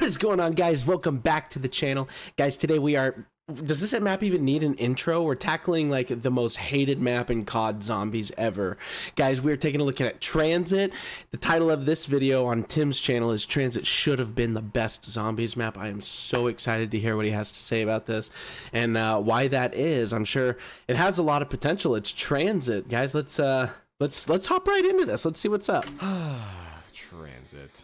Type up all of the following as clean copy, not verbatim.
What is going on, guys? Welcome back to the channel. Guys, today we are... Does this map even need an intro? We're tackling like the most hated map in COD Zombies ever. Guys, we're taking a look at TranZit. The title of this video on Tim's channel is TranZit Should Have Been the Best Zombies Map. I am so excited to hear what he has to say about this and why that is. I'm sure it has a lot of potential. It's TranZit. Guys, let's hop right into this. Let's see what's up. TranZit.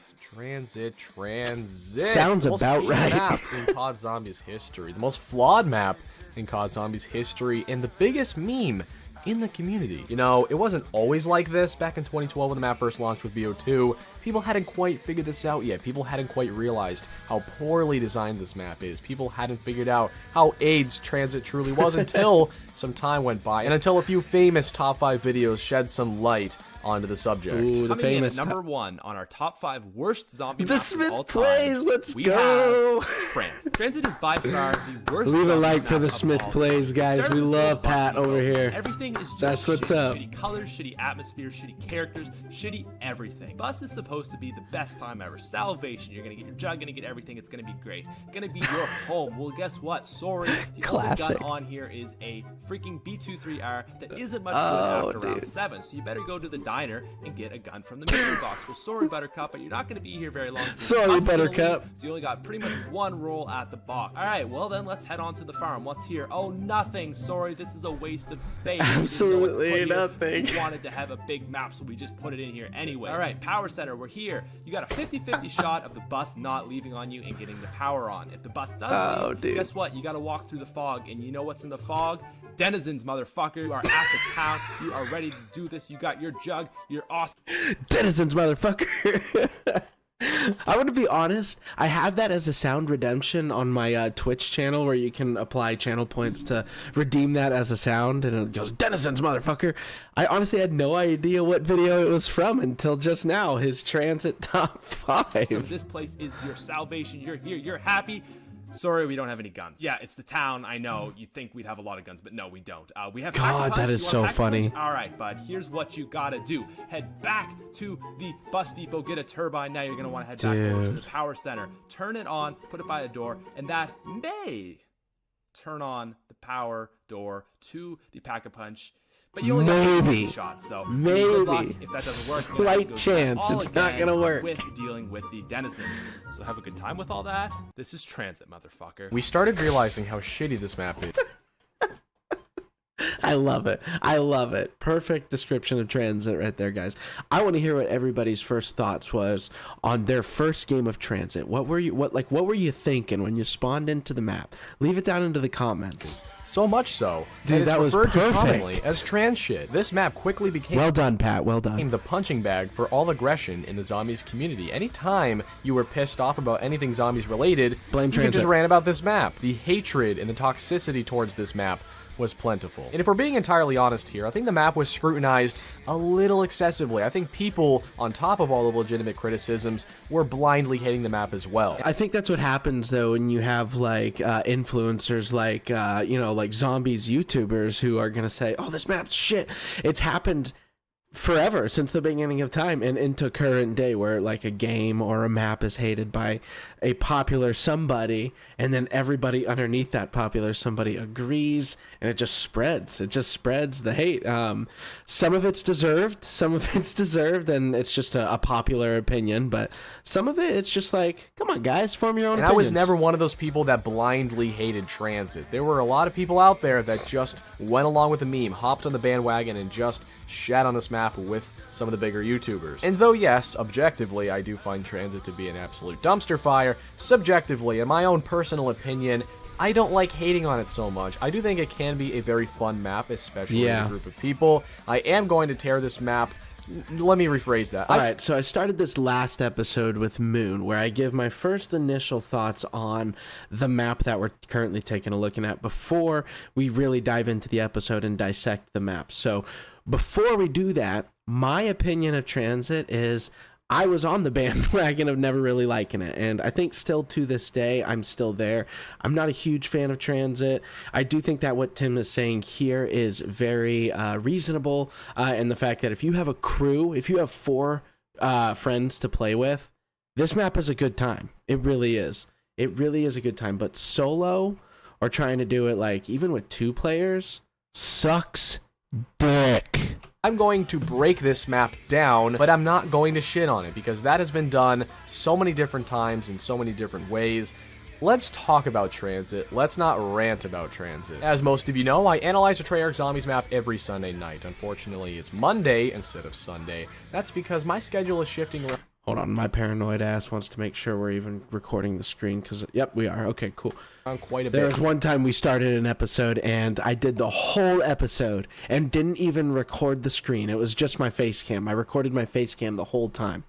Sounds about right. Map in COD Zombies history, the most flawed map in COD Zombies history, and the biggest meme in the community. You know, it wasn't always like this. Back in 2012 when the map first launched with BO2, people hadn't quite figured this out yet. People hadn't quite realized how poorly designed this map is. People hadn't figured out how AIDS TranZit truly was until some time went by, and until a few famous top 5 videos shed some light onto the subject. Ooh, the Coming famous in at number 1 on our top 5 worst zombie The maps of all Smith plays, time, let's we go. have TranZit. TranZit is by far the worst. Leave a zombie like map for the of Smith all plays, time. guys. Starting We with love the Pat Buffalo. over here. Everything is just That's what's shitty. up. Shitty colors, shitty atmosphere, shitty characters, shitty everything. Bus is supposed to be the best time ever. Salvation. You're gonna get your jug, gonna get everything. It's gonna be great. Gonna be your home. Well, guess what? Sorry, the Classic. only gun on here is a freaking B23R that isn't much good after round dude. 7. So you better go to the diner and get a gun from the mystery box. Well, sorry, Buttercup, but you're not going to be here very long. Sorry, Bus is gonna Buttercup. leave, so you only got pretty much one roll at the box. All right, well then let's head on to the farm. What's here? Oh, nothing. Sorry, this is a waste of space. Absolutely nothing. We wanted to have a big map, so we just put it in here anyway. All right, power center. We're here. You got a 50-50 shot of the bus not leaving on you and getting the power on. If the bus does leave, dude. guess what? You got to walk through the fog, and you know what's in the fog? Denizens, motherfucker. You are at the town. You are ready to do this. You got your jug. You're awesome. Denizens, motherfucker. I want to be honest. I have that as a sound redemption on my Twitch channel where you can apply channel points to redeem that as a sound, and it goes, Denizens, motherfucker. I honestly had no idea what video it was from until just now. His TranZit top 5. So this place is your salvation. You're here. You're happy. Sorry, we don't have any guns. Yeah, it's the town. I know. You'd think we'd have a lot of guns, but no, we don't. We have God, that is so funny. All right, bud. Here's what you gotta do. Head back to the bus depot. Get a turbine. Now you're gonna want to head back over to the power center. Turn it on. Put it by a door, and that may turn on the power door to the pack-a-punch. But you only got Maybe. 50 shots, so Maybe. good luck. If that doesn't work, you're gonna have to Slight go through that chance all it's not again gonna work. With dealing with the denizens. So have a good time with all that. This is TranZit, motherfucker. We started realizing how shitty this map is. I love it. I love it. Perfect description of TranZit right there, guys. I want to hear what everybody's first thoughts was on their first game of TranZit. What were you thinking when you spawned into the map? Leave it down into the comments. So much so, Dude, that that was it's referred to perfect. commonly as trans shit. This map quickly became Well done, Pat. Well done. the punching bag for all aggression in the zombies community. Anytime you were pissed off about anything zombies related, Blame you could just TranZit. rant about this map. The hatred and the toxicity towards this map was plentiful. And if we're being entirely honest here, I think the map was scrutinized a little excessively. I think people, on top of all the legitimate criticisms, were blindly hating the map as well. I think that's what happens though when you have like influencers like like zombies YouTubers who are gonna say, "Oh, this map's shit." It's happened forever since the beginning of time and into current day where like a game or a map is hated by a popular somebody and then everybody underneath that popular somebody agrees and it just spreads the hate. Some of it's deserved and it's just a popular opinion, but some of it's just like, come on guys, form your own And opinions. I was never one of those people that blindly hated TranZit. There were a lot of people out there that just went along with the meme, hopped on the bandwagon, and just shat on this map with some of the bigger YouTubers. And though yes, objectively, I do find TranZit to be an absolute dumpster fire, subjectively, in my own personal opinion, I don't like hating on it so much. I do think it can be a very fun map, especially in a group of people. I am going to tear this map. Let me rephrase that. Alright, so I started this last episode with Moon, where I give my first initial thoughts on the map that we're currently taking a look at before we really dive into the episode and dissect the map. So before we do that, my opinion of TranZit is I was on the bandwagon of never really liking it, and I think still to this day, I'm still there. I'm not a huge fan of TranZit. I do think that what Tim is saying here is very reasonable, and the fact that if you have a crew, if you have 4 friends to play with, this map is a good time. It really is. It really is a good time. But solo or trying to do it like even with 2 players sucks dick. I'm going to break this map down, but I'm not going to shit on it because that has been done so many different times in so many different ways. Let's talk about TranZit. Let's not rant about TranZit. As most of you know, I analyze a Treyarch Zombies map every Sunday night. Unfortunately, it's Monday instead of Sunday. That's because my schedule is shifting around. Hold on, my paranoid ass wants to make sure we're even recording the screen because, yep, we are. Okay, cool. Quite a bit. There was one time we started an episode and I did the whole episode and didn't even record the screen. It was just my face cam. I recorded my face cam the whole time.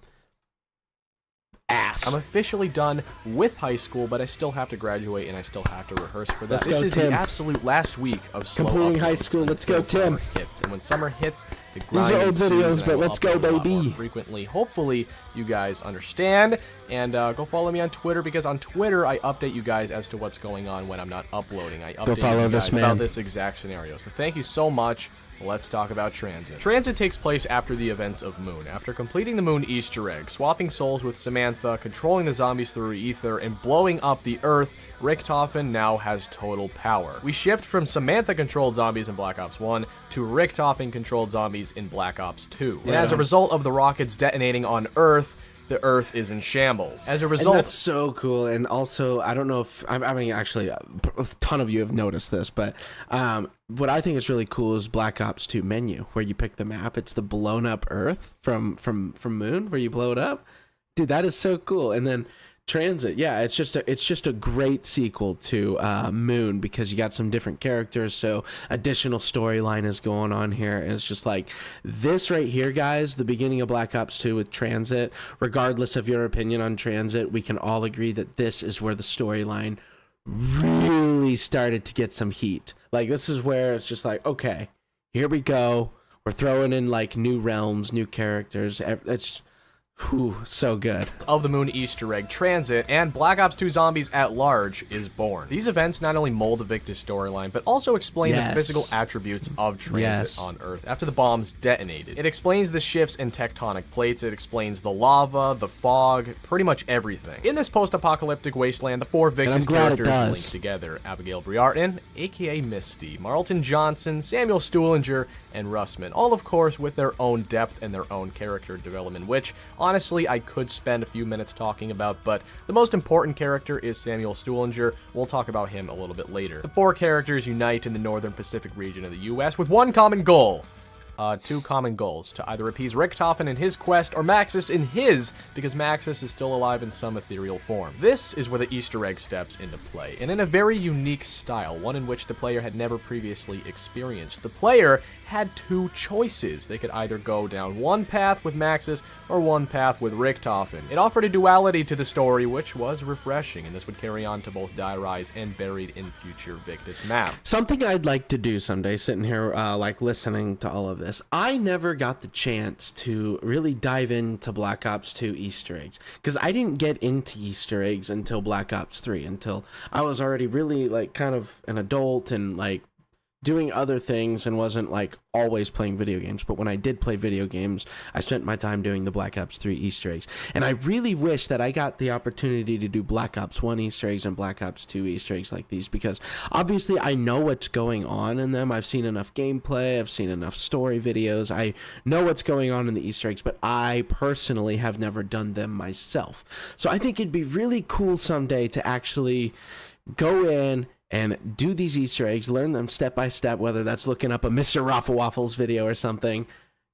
Ass. I'm officially done with high school, but I still have to graduate and I still have to rehearse for that. Let's This go, is Tim. the absolute last week of slow Completing high uploads school. Let's go, until Tim. summer hits. And when summer hits, the These grind are old ensues, videos, and I but will let's go, upload a lot more baby. frequently. Hopefully, you guys understand. And go follow me on Twitter, because on Twitter, I update you guys as to what's going on when I'm not uploading. I update follow you this guys man. about this exact scenario. So thank you so much. Let's talk about TranZit. TranZit takes place after the events of Moon. After completing the Moon Easter egg, swapping souls with Samantha, controlling the zombies through ether, and blowing up the Earth, Richtofen now has total power. We shift from Samantha-controlled zombies in Black Ops 1 to Richtofen-controlled zombies in Black Ops 2. And as a result of the rockets detonating on Earth, the Earth is in shambles. As a result... And that's so cool. And also, I don't know if... I mean, actually, a ton of you have noticed this, but what I think is really cool is Black Ops 2 menu, where you pick the map. It's the blown up Earth from Moon, where you blow it up. Dude, that is so cool. And then TranZit, yeah, it's just a great sequel to Moon, because you got some different characters, so additional storyline is going on here. And it's just like this right here, guys, the beginning of Black Ops 2 with TranZit. Regardless of your opinion on TranZit, we can all agree that this is where the storyline really started to get some heat. Like, this is where it's just like, okay, here we go. We're throwing in like new realms, new characters. It's so good. Of the Moon Easter egg, TranZit, and Black Ops 2 Zombies at large is born. These events not only mold the Victus storyline, but also explain the physical attributes of TranZit on Earth after the bombs detonated. It explains the shifts in tectonic plates, it explains the lava, the fog, pretty much everything. In this post-apocalyptic wasteland, the 4 Victus characters link together. Abigail Briarton, aka Misty, Marlton Johnson, Samuel Stuhlinger, and Russman, all of course with their own depth and their own character development, which honestly I could spend a few minutes talking about, but the most important character is Samuel Stuhlinger. We'll talk about him a little bit later. The 4 characters unite in the Northern Pacific region of the US with one common goal. 2 common goals: to either appease Richtofen in his quest or Maxis in his, because Maxis is still alive in some ethereal form. This is where the Easter egg steps into play, and in a very unique style, one in which the player had never previously experienced. The player had 2 choices. They could either go down one path with Maxis or one path with Richtofen. It offered a duality to the story, which was refreshing, and this would carry on to both Die Rise and Buried in future Victus maps. Something I'd like to do someday, sitting here like listening to all of this. I never got the chance to really dive into Black Ops 2 Easter eggs, because I didn't get into Easter eggs until Black Ops 3, until I was already really like kind of an adult and like doing other things and wasn't like always playing video games. But when I did play video games, I spent my time doing the Black Ops 3 Easter eggs. And I really wish that I got the opportunity to do Black Ops 1 Easter eggs and Black Ops 2 Easter eggs like these, because obviously I know what's going on in them. I've seen enough gameplay, I've seen enough story videos, I know what's going on in the Easter eggs, but I personally have never done them myself. So I think it'd be really cool someday to actually go in and do these Easter eggs, learn them step by step, whether that's looking up a Mr. Raffle Waffles video or something.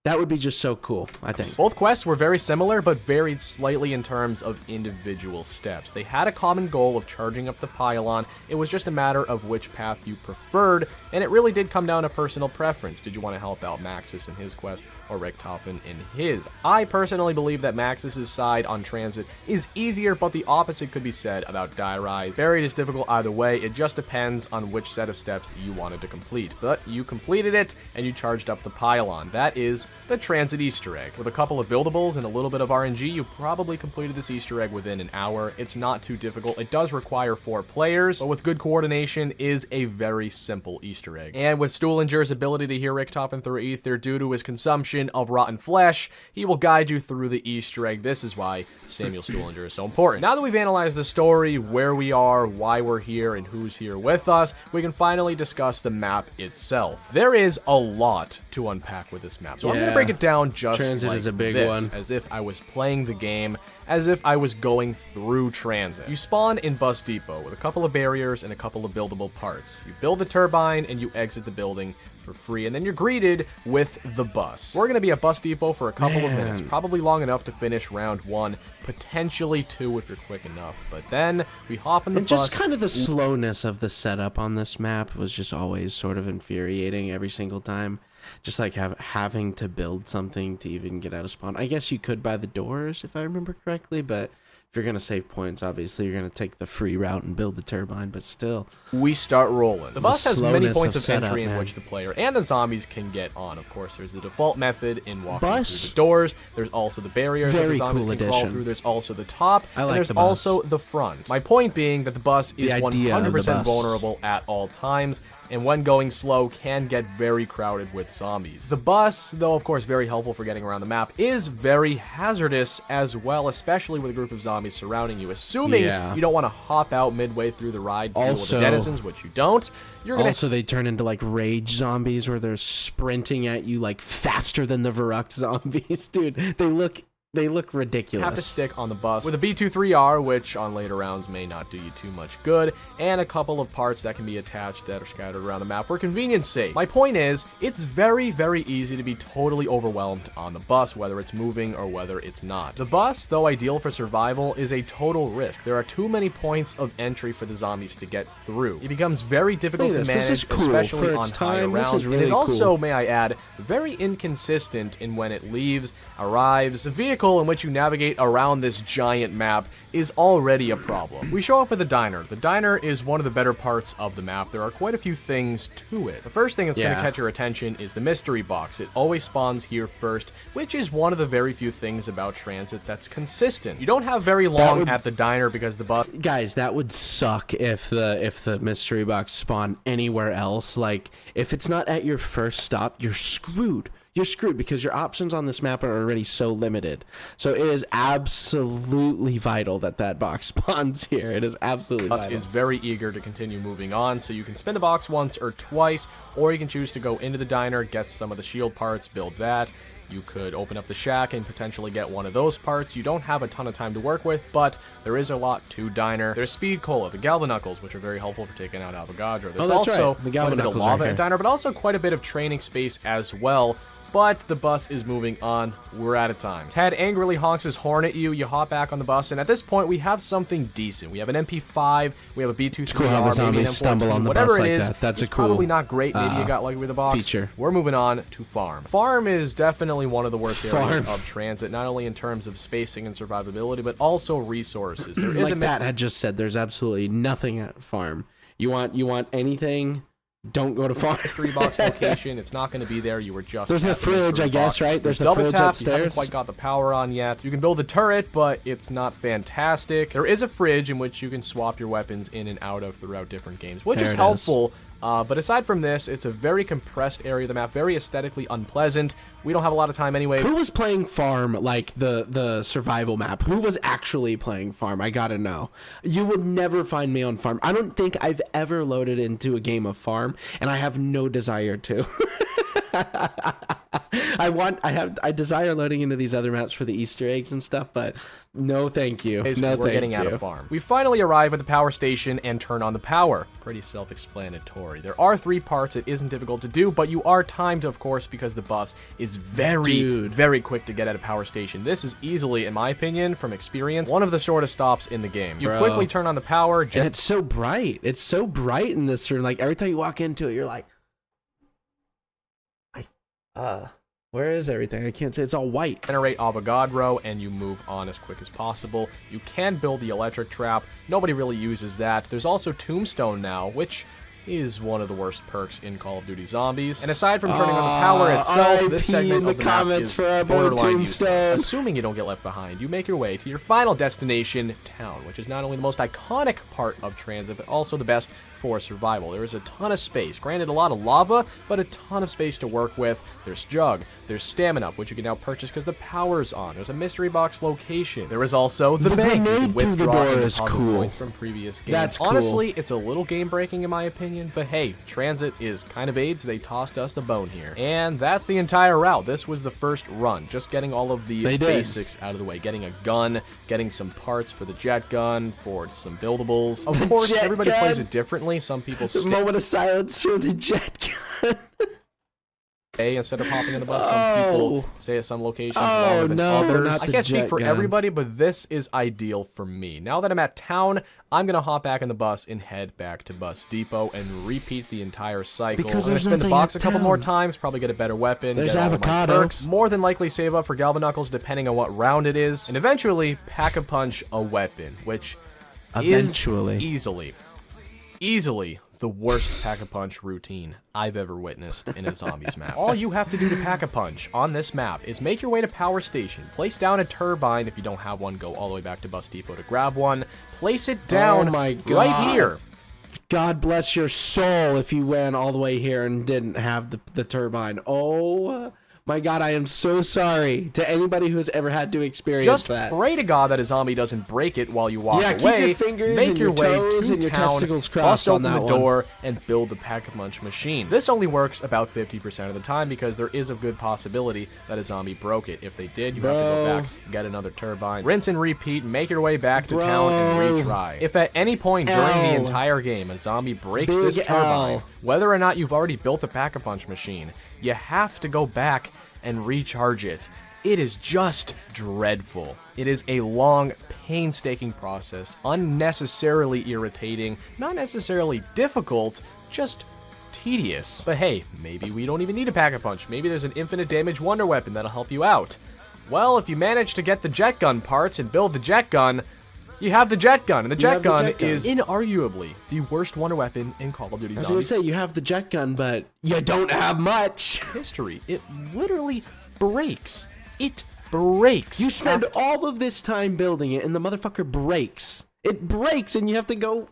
That would be just so cool, I think. Both quests were very similar, but varied slightly in terms of individual steps. They had a common goal of charging up the pylon. It was just a matter of which path you preferred, and it really did come down to personal preference. Did you want to help out Maxis in his quest or Richtofen in his? I personally believe that Maxis' side on TranZit is easier, but the opposite could be said about Die Rise. Buried is difficult either way. It just depends on which set of steps you wanted to complete. But you completed it, and you charged up the pylon. That is the TranZit Easter egg. With a couple of buildables and a little bit of RNG, you probably completed this Easter egg within an hour. It's not too difficult. It does require 4 players, but with good coordination is a very simple Easter egg. And with Stuhlinger's ability to hear Richtofen through ether due to his consumption of rotten flesh, he will guide you through the Easter egg. This is why Samuel Stuhlinger is so important. Now that we've analyzed the story, where we are, why we're here, and who's here with us, we can finally discuss the map itself. There is a lot to unpack with this map, so I'm going to break it down just TranZit like is a big this, one. as if I was playing the game, as if I was going through TranZit. You spawn in Bus Depot with a couple of barriers and a couple of buildable parts. You build the turbine and you exit the building for free, and then you're greeted with the bus. We're going to be at Bus Depot for a couple of minutes, probably long enough to finish round 1, potentially 2 if you're quick enough, but then we hop in the and bus. just kind of the slowness of the setup on this map was just always sort of infuriating every single time. Just like having to build something to even get out of spawn. I guess you could buy the doors if I remember correctly, but if you're going to save points, obviously you're going to take the free route and build the turbine, but still. We start rolling. The bus has many points of setup, entry in man. which the player and the zombies can get on. Of course, there's the default method in walking Bus? through the doors. There's also the barriers that the Very zombies cool can crawl addition. through. There's also the top, I and like there's the bus. also the front. My point being that the bus is The idea of the 100% bus. vulnerable at all times, and when going slow can get very crowded with zombies. The bus, though of course very helpful for getting around the map, is very hazardous as well, especially with a group of zombies surrounding you. Assuming you don't want to hop out midway through the ride to deal with the Also- denizens, which you don't, you're gonna Also, they turn into like rage zombies where they're sprinting at you like faster than the Varrock zombies. Dude, they look ridiculous. have to stick on the bus with a B23R, which on later rounds may not do you too much good, and a couple of parts that can be attached that are scattered around the map for convenience sake. My point is, it's very, very easy to be totally overwhelmed on the bus, whether it's moving or whether it's not. The bus, though ideal for survival, is a total risk. There are too many points of entry for the zombies to get through. It becomes very difficult to This manage, is cool. especially For on its higher time, this rounds. is It really is also, cool. may I add, very inconsistent in when it leaves, arrives. The vehicle in which you navigate around this giant map is already a problem. We show up at the diner. The diner is one of the better parts of the map. There are quite a few things to it. The first thing that's going to catch your attention is the mystery box. It always spawns here first, which is one of the very few things about TranZit that's consistent. You don't have very long at the diner because the bus... Guys, that would suck if the mystery box spawned anywhere else. Like, if it's not at your first stop, you're screwed. You're screwed because your options on this map are already so limited. So it is absolutely vital that that box spawns here. It is absolutely vital. Is very eager to continue moving on, so you can spin the box once or twice, or you can choose to go into the diner, get some of the shield parts, build that. You could open up the shack and potentially get one of those parts. You don't have a ton of time to work with, but there is a lot to diner. There's Speed Cola, the Galvanuckles, which are very helpful for taking out Avogadro. There's also right. The quite a bit of Galvanuckles lava are at diner, but also quite a bit of training space as well. But the bus is moving on. We're out of time. Ted angrily honks his horn at you. You hop back on the bus, and at this point, we have something decent. We have an MP5. We have a B23R, cool how the maybe an zombies stumble on M14, the whatever bus it like is. that. That's it's a cool, probably not great. Maybe you got lucky with the box. feature. We're moving on to farm. Farm is definitely one of the worst areas Farm. of TranZit, not only in terms of spacing and survivability, but also resources. There is Like a Matt had just said, there's absolutely nothing at farm. You want anything? Don't go to farm. mystery box location. It's not going to be there. You were just There's the at fridge, mystery I guess, box. right? There's the double fridge tap. You upstairs. haven't quite got the power on yet. You can build a turret, but it's not fantastic. There is a fridge in which you can swap your weapons in and out of throughout different games, which There is it helpful. But aside from this, it's a very compressed area of the map, very aesthetically unpleasant. We don't have a lot of time anyway. Who was playing farm, like the survival map? Who was actually playing farm? I gotta know. You will never find me on farm. I don't think I've ever loaded into a game of farm, and I have no desire to. I desire loading into these other maps for the Easter eggs and stuff, but no thank you. No, we're getting out of farm. We finally arrive at the power station and turn on the power. Pretty self-explanatory. There are 3 parts. It isn't difficult to do, but you are timed, of course, because the bus is very quick to get at a power station. This is easily, in my opinion, from experience, one of the shortest stops in the game. You quickly turn on the power. And it's so bright. It's so bright in this room. Like, every time you walk into it, you're like, where is everything? I can't say. It's all white. Generate Avogadro, and you move on as quick as possible. You can build the electric trap. Nobody really uses that. There's also Tombstone now, which is one of the worst perks in Call of Duty Zombies. And aside from turning on the power itself, this segment of the map is borderline useless. Assuming you don't get left behind, you make your way to your final destination, Town, which is not only the most iconic part of TranZit, but also the best for survival. There is a ton of space. Granted, a lot of lava, but a ton of space to work with. There's Jug. There's Stamina, which you can now purchase because the power's on. There's a mystery box location. There is also the bank. You can withdraw and deposit points from previous games. That's cool. Honestly, it's a little game breaking in my opinion, but hey, TranZit is kind of AIDS. They tossed us the bone here. And that's the entire route. This was the first run. Just getting all of the basics out of the way. Getting a gun, getting some parts for the jet gun, for some buildables. Of course, everybody plays it differently. Some people stick moment of silence for the jet gun. Instead of hopping on the bus. Some people stay at some locations longer than no, others. I can't speak for everybody, but this is ideal for me. Now that I'm at Town, I'm going to hop back in the bus and head back to Bus Depot and repeat the entire cycle. I'm going to spin the box a couple more times, probably get a better weapon, There's get all Avogadro. of my perks, more than likely save up for Galvanuckles depending on what round it is, and eventually Pack-a-Punch a weapon, which is easily the worst Pack-a-Punch routine I've ever witnessed in a Zombies map. All you have to do to Pack-a-Punch on this map is make your way to Power Station, place down a turbine. If you don't have one, go all the way back to Bus Depot to grab one, place it down right here. God bless your soul if you went all the way here and didn't have the turbine. Oh my God, I am so sorry to anybody who has ever had to experience that. Just pray to God that a zombie doesn't break it while you walk away. Keep your fingers make and your way toes to and your Town, testicles bust crossed on open that the door, and build the Pack-a-Punch machine. This only works about 50% of the time because there is a good possibility that a zombie broke it. If they did, you have to go back, get another turbine, rinse and repeat, make your way back to Town and retry. If at any point during the entire game a zombie breaks this turbine, whether or not you've already built a Pack-a-Punch machine, you have to go back and recharge it. It is just dreadful. It is a long, painstaking process, unnecessarily irritating, not necessarily difficult, just tedious. But hey, maybe we don't even need a Pack-a-Punch. Maybe there's an infinite damage wonder weapon that'll help you out. Well, if you manage to get the jet gun parts and build the jet gun, you have the jet gun, and the jet gun is inarguably the worst wonder weapon in Call of Duty Zombies. I was going to say, you have the jet gun, but you don't have much. History. It literally breaks. It breaks. You spend all of this time building it, and the motherfucker breaks. It breaks, and you have to go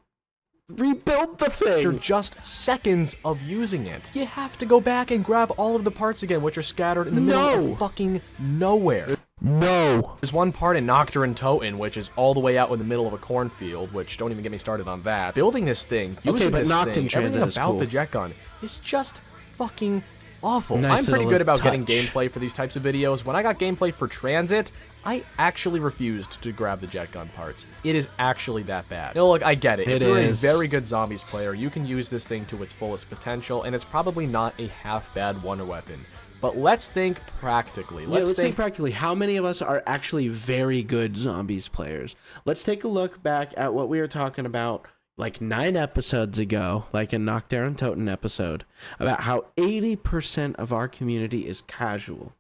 rebuild the thing. After just seconds of using it, you have to go back and grab all of the parts again, which are scattered in the middle of fucking nowhere. No. There's one part in Nocturne Toten, which is all the way out in the middle of a cornfield, which don't even get me started on that. Building this thing, using this thing, everything about the jet gun is just fucking awful. I'm pretty good about getting gameplay for these types of videos. When I got gameplay for TranZit, I actually refused to grab the jet gun parts. It is actually that bad. Now look, I get it. If you're a very good Zombies player, you can use this thing to its fullest potential, and it's probably not a half-bad wonder weapon. But let's think practically. Let's think practically. How many of us are actually very good Zombies players? Let's take a look back at what we were talking about like 9 episodes ago, like a Nocturne Toten episode, about how 80% of our community is casual.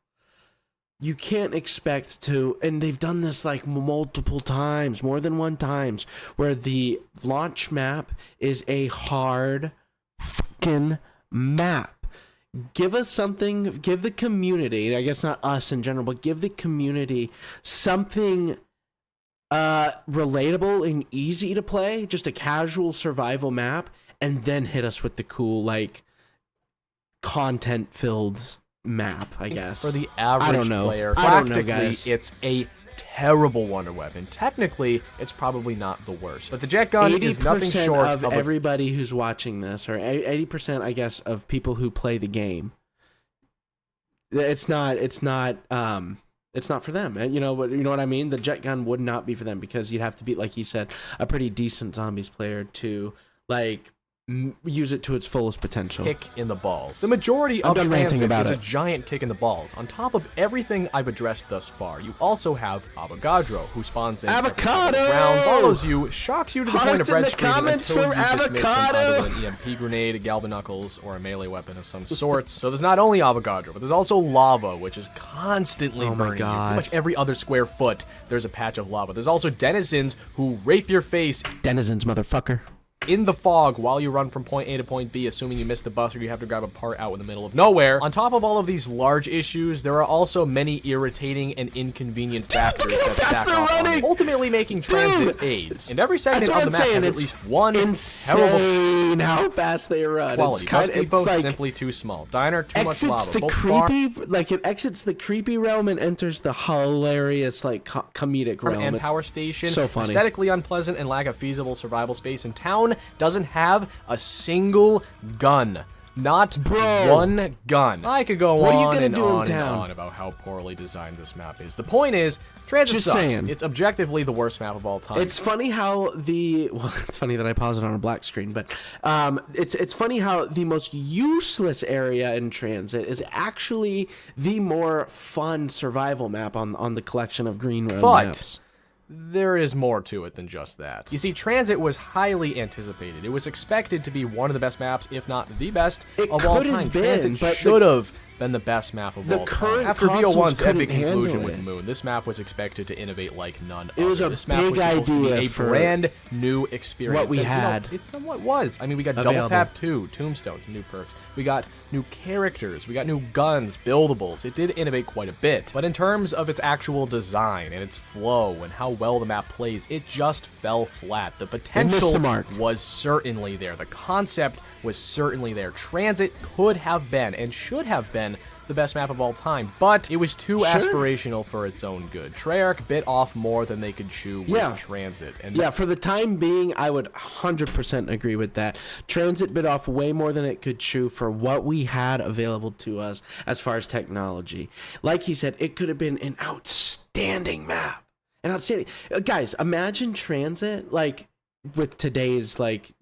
You can't expect to, and they've done this like multiple times, more than one times, where the launch map is a hard fucking map. Give us something, give the community, I guess not us in general, but give the community something relatable and easy to play, just a casual survival map, and then hit us with the cool, like, content-filled map, I guess. For the average player, practically, it's a terrible wonder weapon. Technically, it's probably not the worst. But the jet gun is nothing short of everybody who's watching this, or 80%, I guess, of people who play the game. It's not for them. You know what I mean? The jet gun would not be for them because you'd have to be, like he said, a pretty decent Zombies player to like use it to its fullest potential. Kick in the balls. The majority of TranZit is a giant kick in the balls. On top of everything I've addressed thus far, you also have Avogadro, who spawns in Avocado rounds, follows you, shocks you to the point of red screen until you dismiss him either with an EMP grenade, a Galvanuckles, or a melee weapon of some sorts. So there's not only Avogadro, but there's also lava, which is constantly burning you. Pretty much every other square foot, there's a patch of lava. There's also denizens who rape your face. Denizens, motherfucker. in the fog while you run from point A to point B, assuming you miss the bus or you have to grab a part out in the middle of nowhere. On top of all of these large issues, there are also many irritating and inconvenient factors that stack up on it, ultimately making transit AIDS. And every segment on the map has at least one insane how fast they run. Quality. Bus Depot is simply too small. Diner, too much lava. It exits the creepy realm and enters the hilarious, like, comedic realm. And Power Station, so funny. Aesthetically unpleasant and lack of feasible survival space. And Town doesn't have a single gun. Not one gun. I could go on and on about how poorly designed this map is. The point is, Transit sucks. Saying. It's objectively the worst map of all time. It's funny how it's funny that I paused it on a black screen, but it's funny how the most useless area in Transit is actually the more fun survival map on the collection of green road maps. There is more to it than just that. You see, Transit was highly anticipated. It was expected to be one of the best maps, if not the best, of all time. Transit should have been the best map of all time. After VO1's epic conclusion with Moon, this map was expected to innovate like none other. This map was supposed to be a brand new experience. What we had. It somewhat was. I mean, we got Double Tap 2, Tombstones, new perks. We got new characters. We got new guns, buildables. It did innovate quite a bit. But in terms of its actual design and its flow and how well the map plays, it just fell flat. The potential was certainly there. The concept was certainly there. Transit could have been and should have been the best map of all time, but it was too aspirational for its own good. Treyarch bit off more than they could chew with Transit. And for the time being, I would 100% agree with that. Transit bit off way more than it could chew for what we had available to us as far as technology. Like he said, it could have been an outstanding map. An outstanding... Guys, imagine Transit, like, with today's, like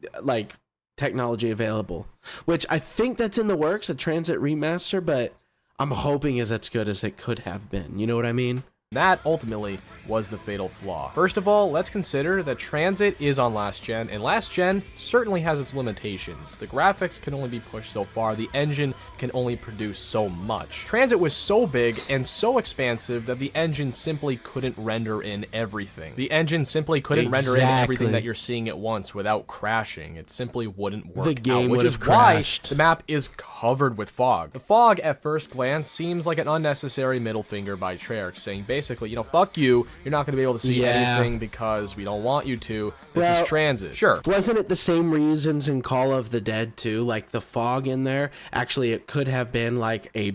technology available, which I think that's in the works, a Transit remaster, but I'm hoping is as good as it could have been. You know what I mean? That ultimately was the fatal flaw. First of all, let's consider that Transit is on last gen, and last gen certainly has its limitations. The graphics can only be pushed so far, the engine can only produce so much. Transit was so big and so expansive that the engine simply couldn't render in everything. The engine simply couldn't render in everything that you're seeing at once without crashing. It simply wouldn't work out, which is why the map is covered with fog. The fog, at first glance, seems like an unnecessary middle finger by Treyarch, saying basically, you know, fuck you, you're not going to be able to see anything because we don't want you to. This is Transit. Sure. Wasn't it the same reasons in Call of the Dead too? Like the fog in there, actually it could have been like a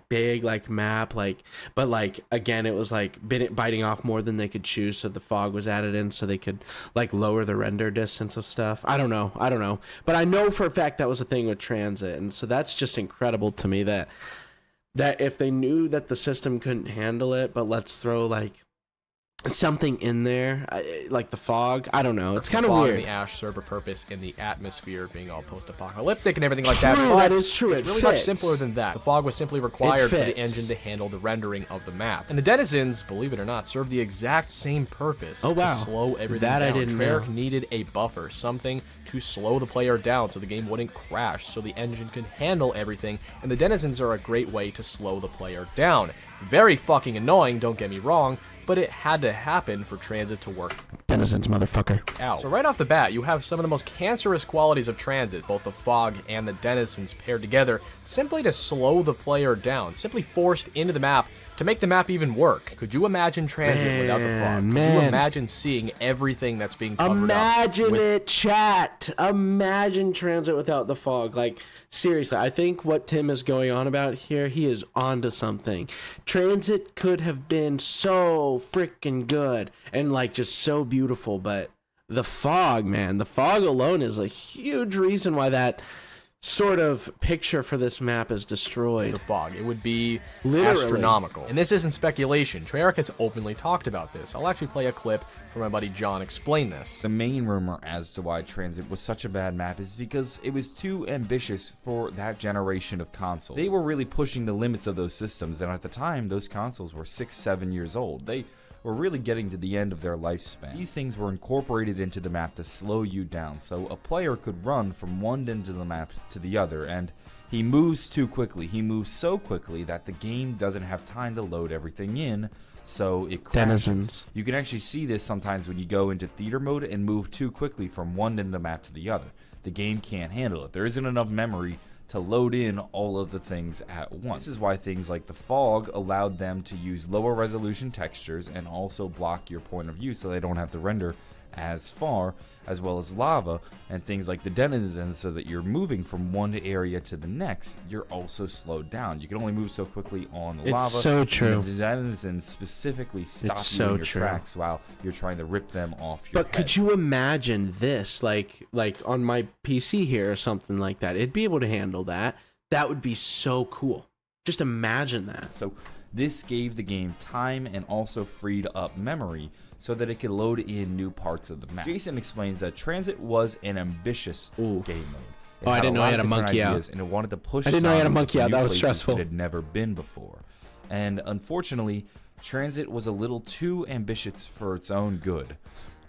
big like map, but again it was like biting off more than they could chew, so the fog was added in so they could like lower the render distance of stuff. I don't know. But I know for a fact that was a thing with Transit, and so that's just incredible to me that if they knew that the system couldn't handle it, but let's throw like something in there, like the fog. I don't know. It's kind of weird. And the ash serve a purpose in the atmosphere being all post-apocalyptic and everything like that. But that is true. It's really much simpler than that. The fog was simply required for the engine to handle the rendering of the map. And the denizens, believe it or not, serve the exact same purpose. Oh, wow. To slow everything down. I didn't know. Treyarch needed a buffer, something to slow the player down so the game wouldn't crash, so the engine could handle everything, and the denizens are a great way to slow the player down. Very fucking annoying, don't get me wrong, but it had to happen for Transit to work. Denizens, motherfucker. So right off the bat, you have some of the most cancerous qualities of Transit, both the fog and the denizens paired together, simply to slow the player down, simply forced into the map to make the map even work. Could you imagine Transit without the fog? Could you imagine seeing everything that's being covered up? Chat. Imagine Transit without the fog. Like, seriously, I think what Tim is going on about here, he is onto something. Transit could have been so freaking good and like just so beautiful, but the fog, man, the fog alone is a huge reason why that sort of picture for this map is destroyed. The fog. It would be astronomical. And this isn't speculation. Treyarch has openly talked about this. I'll actually play a clip where my buddy John explained this. The main rumor as to why Transit was such a bad map is because it was too ambitious for that generation of consoles. They were really pushing the limits of those systems, and at the time, those consoles were 6-7 years old. They were really getting to the end of their lifespan. These things were incorporated into the map to slow you down, so a player could run from one end of the map to the other, and he moves too quickly. He moves so quickly that the game doesn't have time to load everything in so it crashes. Denizens. You can actually see this sometimes when you go into theater mode and move too quickly from one end of the map to the other. The game can't handle it. There isn't enough memory to load in all of the things at once. This is why things like the fog allowed them to use lower resolution textures and also block your point of view so they don't have to render as far, as well as lava and things like the denizens, so that you're moving from one area to the next, you're also slowed down. You can only move so quickly on the lava. It's so true. The denizens specifically stop you in your tracks while you're trying to rip them off your head. Could you imagine this, like on my PC here or something like that? It'd be able to handle that. That would be so cool. Just imagine that. So this gave the game time and also freed up memory so that it could load in new parts of the map. Jason explains that TranZit was an ambitious game mode. I didn't know I had a monkey out. And it wanted to push I didn't know I had a monkey out. That was places stressful. It had never been before. And unfortunately, TranZit was a little too ambitious for its own good.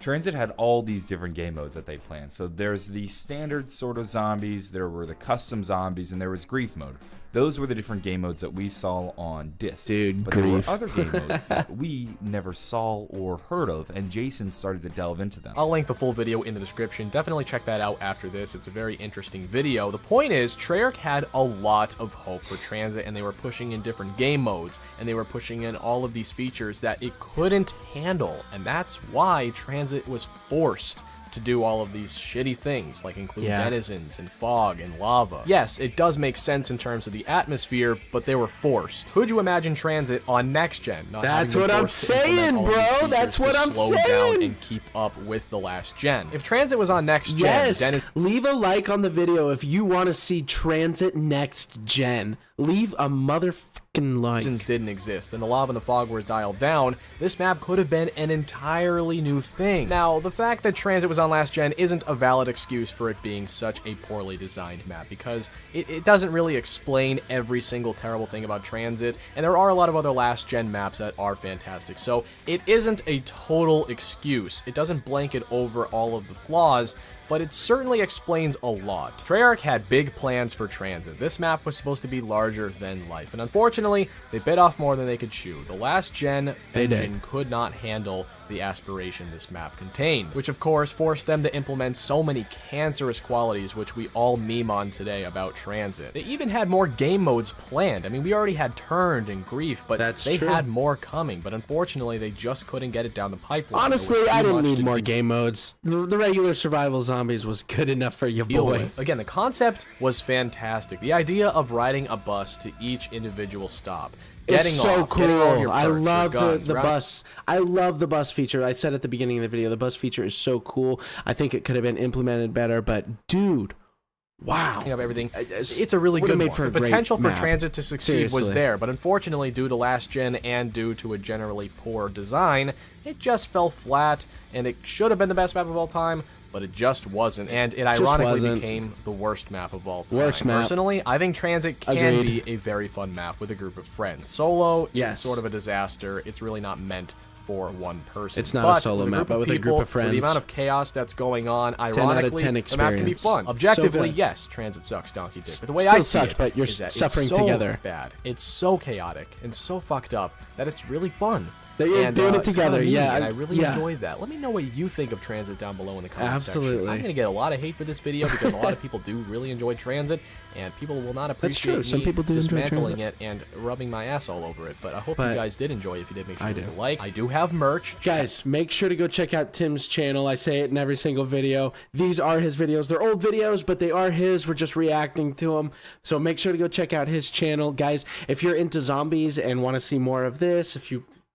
TranZit had all these different game modes that they planned. So there's the standard sort of zombies, there were the custom zombies, and there was grief mode. Those were the different game modes that we saw on disc. Dude, but grief. there were other game modes that we never saw or heard of, and Jason started to delve into them. I'll link the full video in the description. Definitely check that out after this. It's a very interesting video. The point is, Treyarch had a lot of hope for TranZit, and they were pushing in different game modes, and they were pushing in all of these features that it couldn't handle, and that's why TranZit was forced to do all of these shitty things, like include denizens and fog and lava. Yes, it does make sense in terms of the atmosphere, but they were forced. Could you imagine TranZit on next gen? That's what I'm saying, bro. That's what I'm saying. Down and keep up with the last gen. If TranZit was on next gen, yes, leave a like on the video if you want to see TranZit next gen. Leave a motherfucking like. Denizens didn't exist, and the lava and the fog were dialed down. This map could have been an entirely new thing. Now, the fact that TranZit was on last gen isn't a valid excuse for it being such a poorly designed map, because it doesn't really explain every single terrible thing about TranZit, and there are a lot of other last gen maps that are fantastic, so it isn't a total excuse. It doesn't blanket over all of the flaws, but it certainly explains a lot. Treyarch had big plans for TranZit. This map was supposed to be larger than life, and unfortunately, they bit off more than they could chew. The last gen engine could not handle the aspiration this map contained, which of course forced them to implement so many cancerous qualities which we all meme on today about TranZit. They even had more game modes planned. I mean, we already had Turned and Grief, but they had more coming, but unfortunately they just couldn't get it down the pipeline. Honestly, I didn't need more game modes. The regular survival zombies was good enough for you, boy. Again, the concept was fantastic. The idea of riding a bus to each individual stop. It's so cool. I love the bus. I love the bus feature. I said at the beginning of the video, the bus feature is so cool. I think it could have been implemented better, but dude, wow. Everything. It's a really good one. The potential for TranZit to succeed was there, but unfortunately, due to last gen and due to a generally poor design, it just fell flat, and it should have been the best map of all time, but it just wasn't, and it ironically became the worst map of all time. Personally, I think TranZit can be a very fun map with a group of friends. Solo is sort of a disaster. It's really not meant for one person. It's not a solo map, but with a group of friends. With the amount of chaos that's going on, ironically, the map can be fun. Objectively, yes, TranZit sucks, donkey dick. But the way I see it, but you're suffering together. Bad. It's so chaotic and so fucked up that it's really fun. You're doing it together, and I really enjoyed that. Let me know what you think of TranZit down below in the comment section. I'm gonna get a lot of hate for this video because a lot of people do really enjoy TranZit, and people will not appreciate me dismantling it and rubbing my ass all over it. But I hope you guys did enjoy. If you did, make sure to like. I do have merch, guys. Make sure to go check out Tim's channel. I say it in every single video. These are his videos. They're old videos, but they are his. We're just reacting to them. So make sure to go check out his channel, guys. If you're into zombies and want to see more of this,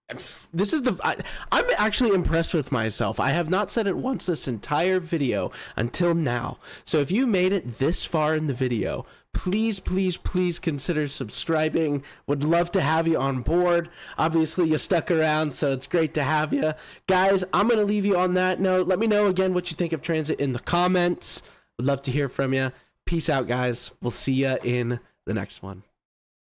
I'm actually impressed with myself. I have not said it once this entire video until now. So if you made it this far in the video, please consider subscribing. Would love to have you on board. Obviously, you stuck around, so it's great to have you. Guys, I'm going to leave you on that note. Let me know again what you think of TranZit in the comments. Would love to hear from you. Peace out, guys. We'll see you in the next one.